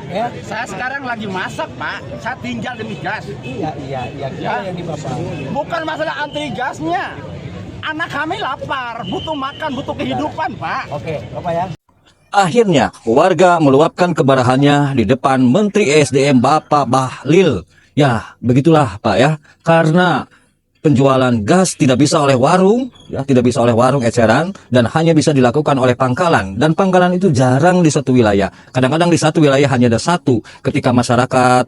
Ya, Saya sekarang lagi masak, Pak. Saya tinggal demi gas. iya, Ya. yang di Bapak. Bukan masalah antri gasnya. Anak kami lapar, butuh makan, butuh kehidupan, Pak. Oke, Bapak ya. Akhirnya, warga meluapkan kemarahannya di depan Menteri ESDM Bapak Bahlil. Ya, begitulah Pak ya. Karena penjualan gas tidak bisa oleh warung, ya, tidak bisa oleh warung eceran, dan hanya bisa dilakukan oleh pangkalan. Dan pangkalan itu jarang di satu wilayah. Kadang-kadang di satu wilayah hanya ada satu. Ketika masyarakat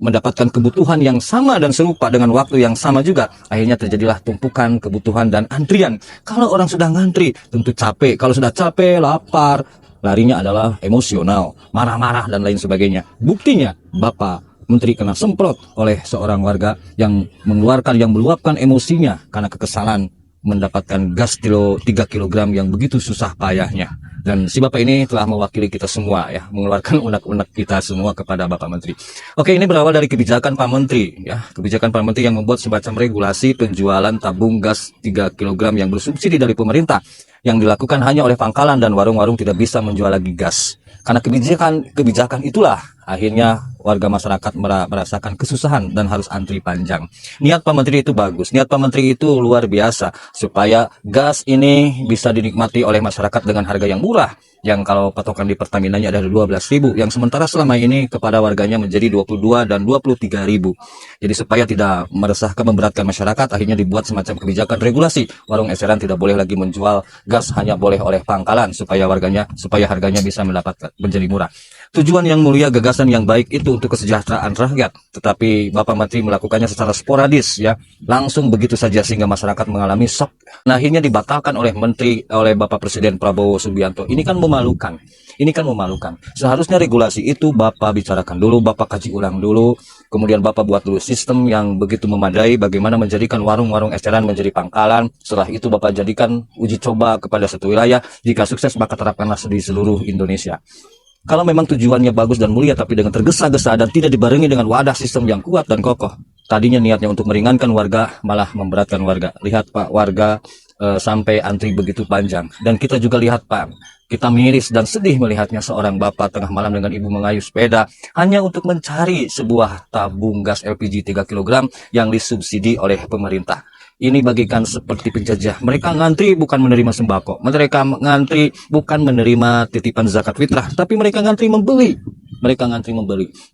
mendapatkan kebutuhan yang sama dan serupa dengan waktu yang sama juga, akhirnya terjadilah tumpukan kebutuhan dan antrian. Kalau orang sudah ngantri, tentu capek. Kalau sudah capek, lapar, larinya adalah emosional, marah-marah dan lain sebagainya. Buktinya, Bapak Menteri kena semprot oleh seorang warga yang meluapkan emosinya karena kekesalan mendapatkan gas 3 kg yang begitu susah payahnya. Dan si Bapak ini telah mewakili kita semua ya, mengeluarkan unek-unek kita semua kepada Bapak Menteri. Oke, ini berawal dari kebijakan Pak Menteri ya, kebijakan Pak Menteri yang membuat semacam regulasi penjualan tabung gas 3 kg yang bersubsidi dari pemerintah, yang dilakukan hanya oleh pangkalan dan warung-warung tidak bisa menjual lagi gas. Karena kebijakan itulah akhirnya warga masyarakat merasakan kesusahan dan harus antri panjang. Niat Pak Menteri itu bagus, niat Pak Menteri itu luar biasa, supaya gas ini bisa dinikmati oleh masyarakat dengan harga yang murah, yang kalau patokan di Pertamina-nya ada 12.000, yang sementara selama ini kepada warganya menjadi 22 dan 23.000. Jadi supaya tidak meresahkan, memberatkan masyarakat, akhirnya dibuat semacam kebijakan regulasi. Warung eceran tidak boleh lagi menjual gas, hanya boleh oleh pangkalan, supaya harganya bisa menjadi murah. Tujuan yang mulia, gagasan yang baik itu untuk kesejahteraan rakyat, tetapi Bapak Menteri melakukannya secara sporadis ya, langsung begitu saja sehingga masyarakat mengalami shock. Nah, akhirnya dibatalkan oleh Bapak Presiden Prabowo Subianto. Ini kan memalukan. Seharusnya regulasi itu Bapak bicarakan dulu, Bapak kaji ulang dulu, kemudian Bapak buat dulu sistem yang begitu memadai bagaimana menjadikan warung-warung eceran menjadi pangkalan. Setelah itu Bapak jadikan uji coba kepada satu wilayah. Jika sukses maka terapkanlah di seluruh Indonesia. Kalau memang tujuannya bagus dan mulia, tapi dengan tergesa-gesa dan tidak dibarengi dengan wadah sistem yang kuat dan kokoh. Tadinya niatnya untuk meringankan warga, malah memberatkan warga. Lihat Pak, warga sampai antri begitu panjang. Dan kita juga lihat Pak, kita miris dan sedih melihatnya seorang bapak tengah malam dengan ibu mengayuh sepeda hanya untuk mencari sebuah tabung gas LPG 3 kg yang disubsidi oleh pemerintah. Ini bagikan seperti penjajah. Mereka ngantri bukan menerima sembako. Mereka ngantri bukan menerima titipan zakat fitrah. Tapi mereka ngantri membeli.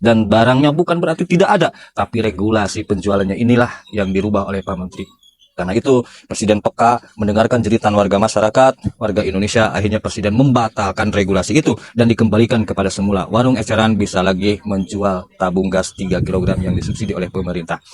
Dan barangnya bukan berarti tidak ada. Tapi regulasi penjualannya inilah yang dirubah oleh Pak Menteri. Karena itu Presiden peka mendengarkan jeritan warga masyarakat, warga Indonesia. Akhirnya Presiden membatalkan regulasi itu dan dikembalikan kepada semula. Warung eceran bisa lagi menjual tabung gas 3 kg yang disubsidi oleh pemerintah.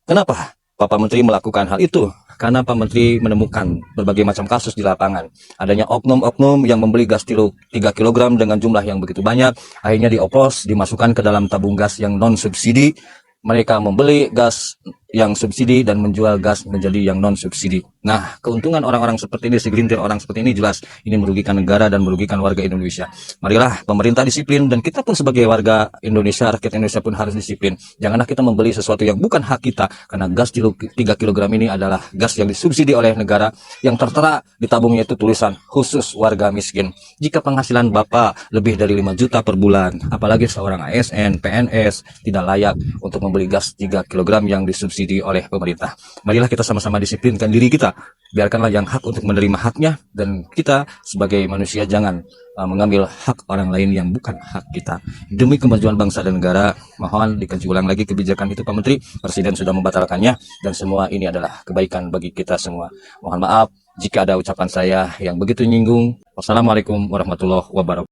Kenapa Bapak Menteri melakukan hal itu? Karena Pak Menteri menemukan berbagai macam kasus di lapangan. Adanya oknum-oknum yang membeli gas 3 kg dengan jumlah yang begitu banyak. Akhirnya dioplos, dimasukkan ke dalam tabung gas yang non-subsidi. Mereka membeli gas yang subsidi dan menjual gas menjadi yang non-subsidi. Nah, keuntungan orang-orang seperti ini, segelintir orang seperti ini, jelas ini merugikan negara dan merugikan warga Indonesia. Marilah pemerintah disiplin, dan kita pun sebagai warga Indonesia, rakyat Indonesia pun harus disiplin. Janganlah kita membeli sesuatu yang bukan hak kita, karena gas 3 kg ini adalah gas yang disubsidi oleh negara, yang tertera di tabungnya itu tulisan khusus warga miskin. Jika penghasilan Bapak lebih dari 5 juta per bulan, apalagi seorang ASN, PNS, tidak layak untuk membeli gas 3 kg yang disubsidi oleh pemerintah. Marilah kita sama-sama disiplinkan diri kita. Biarkanlah yang hak untuk menerima haknya, dan kita sebagai manusia jangan mengambil hak orang lain yang bukan hak kita. Demi kemajuan bangsa dan negara, mohon dikaji ulang lagi kebijakan itu Pak Menteri. Presiden sudah membatalkannya, dan semua ini adalah kebaikan bagi kita semua. Mohon maaf jika ada ucapan saya yang begitu nyinggung. Wassalamualaikum warahmatullahi wabarakatuh.